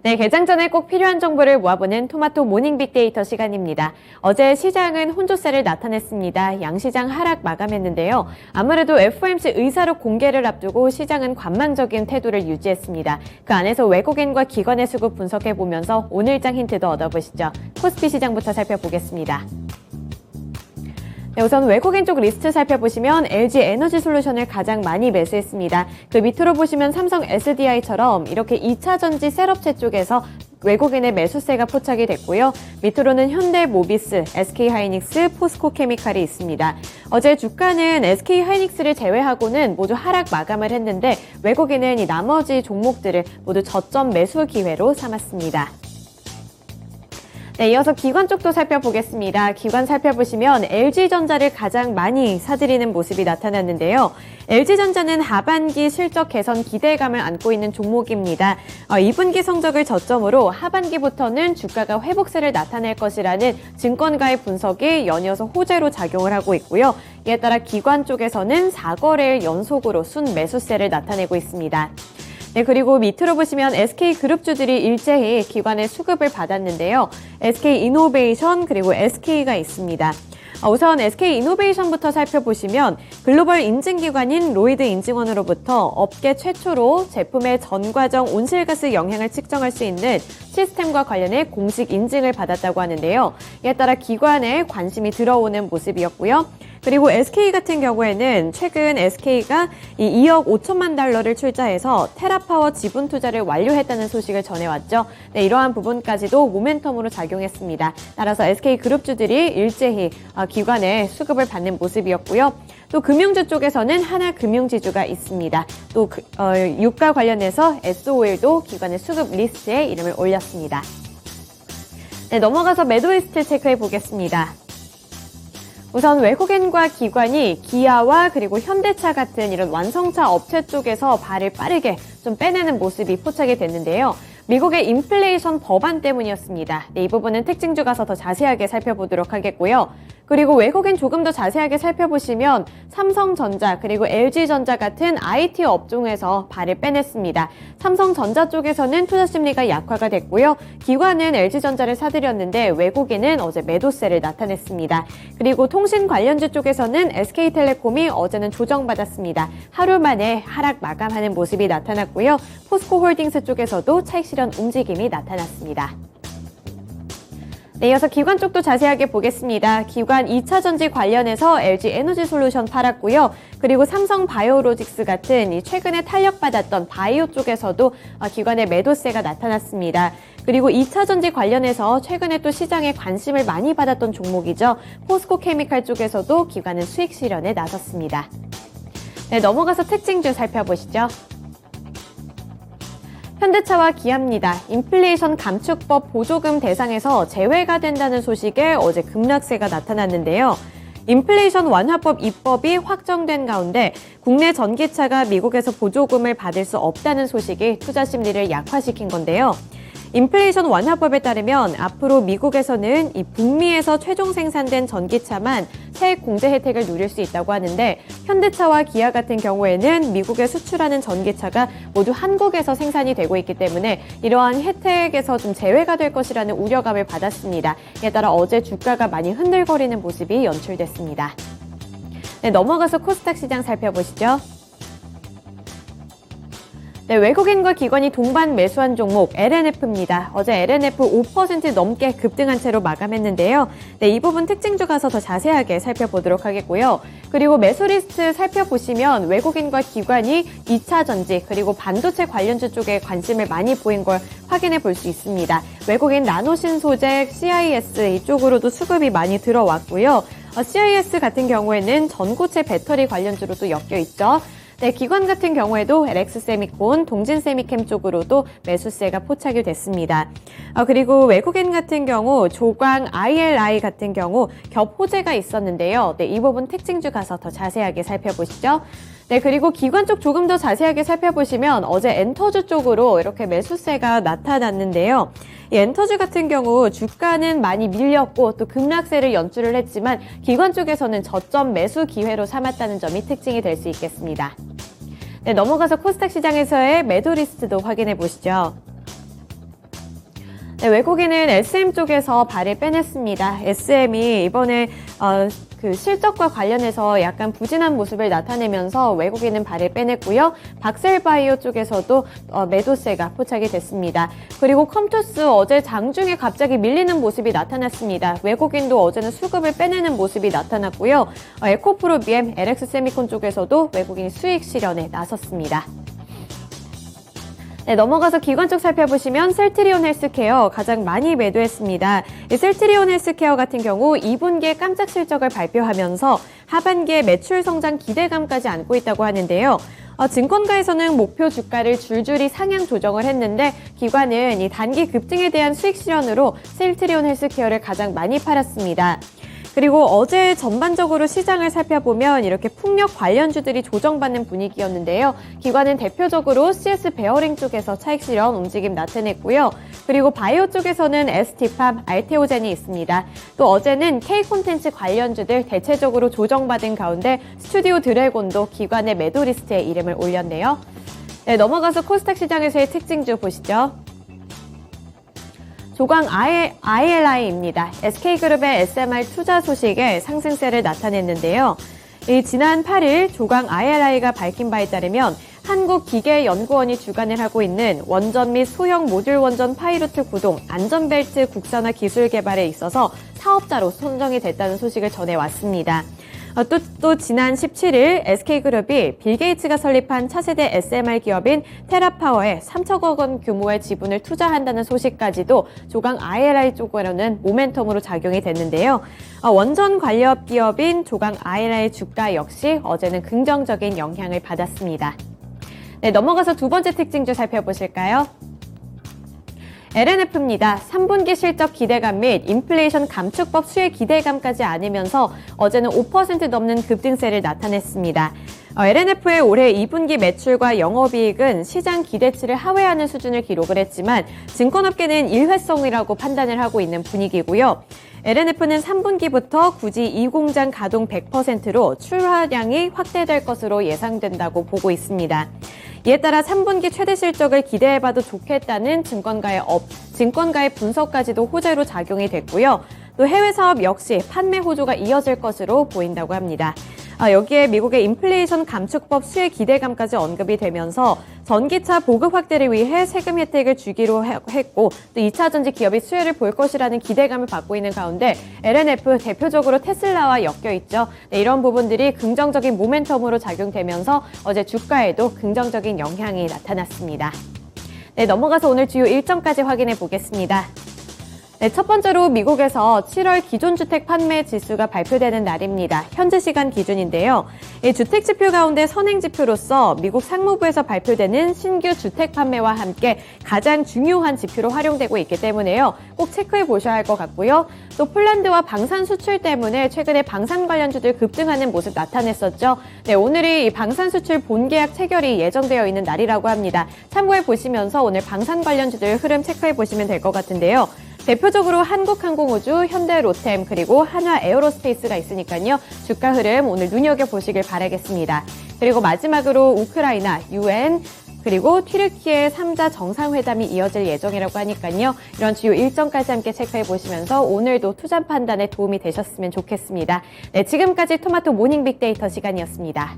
네, 개장 전에 꼭 필요한 정보를 모아보는 토마토 모닝 빅데이터 시간입니다. 어제 시장은 혼조세를 나타냈습니다. 양시장 하락 마감했는데요. 아무래도 FOMC 의사록 공개를 앞두고 시장은 관망적인 태도를 유지했습니다. 그 안에서 외국인과 기관의 수급 분석해보면서 오늘장 힌트도 얻어보시죠. 코스피 시장부터 살펴보겠습니다. 네, 우선 외국인 쪽 리스트 살펴보시면 LG 에너지 솔루션을 가장 많이 매수했습니다. 그 밑으로 보시면 삼성 SDI처럼 이렇게 2차 전지 셀업체 쪽에서 외국인의 매수세가 포착이 됐고요. 밑으로는 현대모비스, SK하이닉스, 포스코케미칼이 있습니다. 어제 주가는 SK하이닉스를 제외하고는 모두 하락 마감을 했는데 외국인은 이 나머지 종목들을 모두 저점 매수 기회로 삼았습니다. 네, 이어서 기관 쪽도 살펴보겠습니다. 기관 살펴보시면 LG전자를 가장 많이 사들이는 모습이 나타났는데요. LG전자는 하반기 실적 개선 기대감을 안고 있는 종목입니다. 2분기 성적을 저점으로 하반기부터는 주가가 회복세를 나타낼 것이라는 증권가의 분석이 연이어서 호재로 작용을 하고 있고요. 이에 따라 기관 쪽에서는 4거래일 연속으로 순매수세를 나타내고 있습니다. 네, 그리고 밑으로 보시면 SK그룹주들이 일제히 기관의 수급을 받았는데요. SK이노베이션 그리고 SK가 있습니다. 우선 SK이노베이션부터 살펴보시면 글로벌 인증기관인 로이드 인증원으로부터 업계 최초로 제품의 전과정 온실가스 영향을 측정할 수 있는 시스템과 관련해 공식 인증을 받았다고 하는데요. 이에 따라 기관에 관심이 들어오는 모습이었고요. 그리고 SK 같은 경우에는 최근 SK가 이 2억 5천만 달러를 출자해서 테라파워 지분 투자를 완료했다는 소식을 전해왔죠. 네, 이러한 부분까지도 모멘텀으로 작용했습니다. 따라서 SK그룹주들이 일제히 기관의 수급을 받는 모습이었고요. 또 금융주 쪽에서는 하나금융지주가 있습니다. 또 유가 관련해서 SO일도 기관의 수급 리스트에 이름을 올렸습니다. 네, 넘어가서 매도리스트 체크해 보겠습니다. 우선 외국인과 기관이 기아와 그리고 현대차 같은 이런 완성차 업체 쪽에서 발을 빠르게 좀 빼내는 모습이 포착이 됐는데요. 미국의 인플레이션 법안 때문이었습니다. 네, 이 부분은 특징주 가서 더 자세하게 살펴보도록 하겠고요. 그리고 외국인 조금 더 자세하게 살펴보시면 삼성전자 그리고 LG전자 같은 IT 업종에서 발을 빼냈습니다. 삼성전자 쪽에서는 투자 심리가 약화가 됐고요. 기관은 LG전자를 사들였는데 외국인은 어제 매도세를 나타냈습니다. 그리고 통신 관련주 쪽에서는 SK텔레콤이 어제는 조정받았습니다. 하루 만에 하락 마감하는 모습이 나타났고요. 포스코홀딩스 쪽에서도 차익 실현 움직임이 나타났습니다. 네, 이어서 기관 쪽도 자세하게 보겠습니다. 기관 2차 전지 관련해서 LG 에너지 솔루션 팔았고요. 그리고 삼성 바이오로직스 같은 이 최근에 탄력받았던 바이오 쪽에서도 기관의 매도세가 나타났습니다. 그리고 2차 전지 관련해서 최근에 또 시장에 관심을 많이 받았던 종목이죠. 포스코케미칼 쪽에서도 기관은 수익 실현에 나섰습니다. 네, 넘어가서 특징주 살펴보시죠. 현대차와 기아입니다. 인플레이션 감축법 보조금 대상에서 제외가 된다는 소식에 어제 급락세가 나타났는데요. 인플레이션 완화법 입법이 확정된 가운데 국내 전기차가 미국에서 보조금을 받을 수 없다는 소식이 투자 심리를 약화시킨 건데요. 인플레이션 완화법에 따르면 앞으로 미국에서는 이 북미에서 최종 생산된 전기차만 세액 공제 혜택을 누릴 수 있다고 하는데 현대차와 기아 같은 경우에는 미국에 수출하는 전기차가 모두 한국에서 생산이 되고 있기 때문에 이러한 혜택에서 좀 제외가 될 것이라는 우려감을 받았습니다. 이에 따라 어제 주가가 많이 흔들거리는 모습이 연출됐습니다. 네, 넘어가서 코스닥 시장 살펴보시죠. 네, 외국인과 기관이 동반 매수한 종목 LNF입니다. 어제 LNF 5% 넘게 급등한 채로 마감했는데요. 네, 이 부분 특징주 가서 더 자세하게 살펴보도록 하겠고요. 그리고 매수 리스트 살펴보시면 외국인과 기관이 2차 전지 그리고 반도체 관련주 쪽에 관심을 많이 보인 걸 확인해 볼 수 있습니다. 외국인 나노신소재, CIS 이쪽으로도 수급이 많이 들어왔고요. CIS 같은 경우에는 전고체 배터리 관련주로도 엮여 있죠. 네, 기관 같은 경우에도 LX세미콘, 동진세미캠 쪽으로도 매수세가 포착이 됐습니다. 그리고 외국인 같은 경우 조광, ILI 같은 경우 겹호재가 있었는데요. 네, 이 부분 특징주 가서 더 자세하게 살펴보시죠. 네, 그리고 기관 쪽 조금 더 자세하게 살펴보시면 어제 엔터주 쪽으로 이렇게 매수세가 나타났는데요. 이 엔터주 같은 경우 주가는 많이 밀렸고 또 급락세를 연출을 했지만 기관 쪽에서는 저점 매수 기회로 삼았다는 점이 특징이 될 수 있겠습니다. 네, 넘어가서 코스닥 시장에서의 매도 리스트도 확인해 보시죠. 네, 외국인은 SM 쪽에서 발을 빼냈습니다. SM이 이번에 그 실적과 관련해서 약간 부진한 모습을 나타내면서 외국인은 발을 빼냈고요. 박셀바이오 쪽에서도 매도세가 포착이 됐습니다. 그리고 컴투스 어제 장중에 갑자기 밀리는 모습이 나타났습니다. 외국인도 어제는 수급을 빼내는 모습이 나타났고요. 에코프로 BM, LX세미콘 쪽에서도 외국인이 수익 실현에 나섰습니다. 네, 넘어가서 기관 쪽 살펴보시면 셀트리온 헬스케어 가장 많이 매도했습니다. 이 셀트리온 헬스케어 같은 경우 2분기에 깜짝 실적을 발표하면서 하반기에 매출 성장 기대감까지 안고 있다고 하는데요. 증권가에서는 목표 주가를 줄줄이 상향 조정을 했는데 기관은 이 단기 급등에 대한 수익 실현으로 셀트리온 헬스케어를 가장 많이 팔았습니다. 그리고 어제 전반적으로 시장을 살펴보면 이렇게 풍력 관련주들이 조정받는 분위기였는데요. 기관은 대표적으로 CS 베어링 쪽에서 차익 실현 움직임 나타냈고요. 그리고 바이오 쪽에서는 ST팜, 알테오젠이 있습니다. 또 어제는 K콘텐츠 관련주들 대체적으로 조정받은 가운데 스튜디오 드래곤도 기관의 매도 리스트에 이름을 올렸네요. 네, 넘어가서 코스닥 시장에서의 특징주 보시죠. 조강 ILI입니다. SK그룹의 SMR 투자 소식에 상승세를 나타냈는데요. 지난 8일 조강 ILI가 밝힌 바에 따르면 한국기계연구원이 주관을 하고 있는 원전 및 소형 모듈 원전 파이로트 구동 안전벨트 국산화 기술 개발에 있어서 사업자로 선정이 됐다는 소식을 전해왔습니다. 또 지난 17일 SK그룹이 빌 게이츠가 설립한 차세대 SMR 기업인 테라파워에 3천억 원 규모의 지분을 투자한다는 소식까지도 조강 ILI 쪽으로는 모멘텀으로 작용이 됐는데요. 원전 관련 기업인 조강 ILI 주가 역시 어제는 긍정적인 영향을 받았습니다. 네, 넘어가서 두 번째 특징주 살펴보실까요? LNF입니다. 3분기 실적 기대감 및 인플레이션 감축법 수혜 기대감까지 안으면서 어제는 5% 넘는 급등세를 나타냈습니다. LNF의 올해 2분기 매출과 영업이익은 시장 기대치를 하회하는 수준을 기록을 했지만 증권업계는 일회성이라고 판단을 하고 있는 분위기고요. LNF는 3분기부터 굳이 이 공장 가동 100%로 출하량이 확대될 것으로 예상된다고 보고 있습니다. 이에 따라 3분기 최대 실적을 기대해봐도 좋겠다는 증권가의 분석까지도 호재로 작용이 됐고요. 또 해외 사업 역시 판매 호조가 이어질 것으로 보인다고 합니다. 여기에 미국의 인플레이션 감축법 수혜 기대감까지 언급이 되면서 전기차 보급 확대를 위해 세금 혜택을 주기로 했고 또 2차 전지 기업이 수혜를 볼 것이라는 기대감을 받고 있는 가운데 LNF 대표적으로 테슬라와 엮여 있죠. 네, 이런 부분들이 긍정적인 모멘텀으로 작용되면서 어제 주가에도 긍정적인 영향이 나타났습니다. 네, 넘어가서 오늘 주요 일정까지 확인해 보겠습니다. 네, 첫 번째로 미국에서 7월 기존주택 판매 지수가 발표되는 날입니다. 현지 시간 기준인데요. 이 주택 지표 가운데 선행 지표로서 미국 상무부에서 발표되는 신규 주택 판매와 함께 가장 중요한 지표로 활용되고 있기 때문에요. 꼭 체크해 보셔야 할 것 같고요. 또 폴란드와 방산 수출 때문에 최근에 방산 관련주들 급등하는 모습 나타냈었죠. 네, 오늘이 이 방산 수출 본계약 체결이 예정되어 있는 날이라고 합니다. 참고해 보시면서 오늘 방산 관련주들 흐름 체크해 보시면 될 것 같은데요. 대표적으로 한국항공우주, 현대로템, 그리고 한화에어로스페이스가 있으니까요. 주가 흐름 오늘 눈여겨보시길 바라겠습니다. 그리고 마지막으로 우크라이나, UN, 그리고 튀르키예 3자 정상회담이 이어질 예정이라고 하니까요. 이런 주요 일정까지 함께 체크해보시면서 오늘도 투자 판단에 도움이 되셨으면 좋겠습니다. 네, 지금까지 토마토 모닝 빅데이터 시간이었습니다.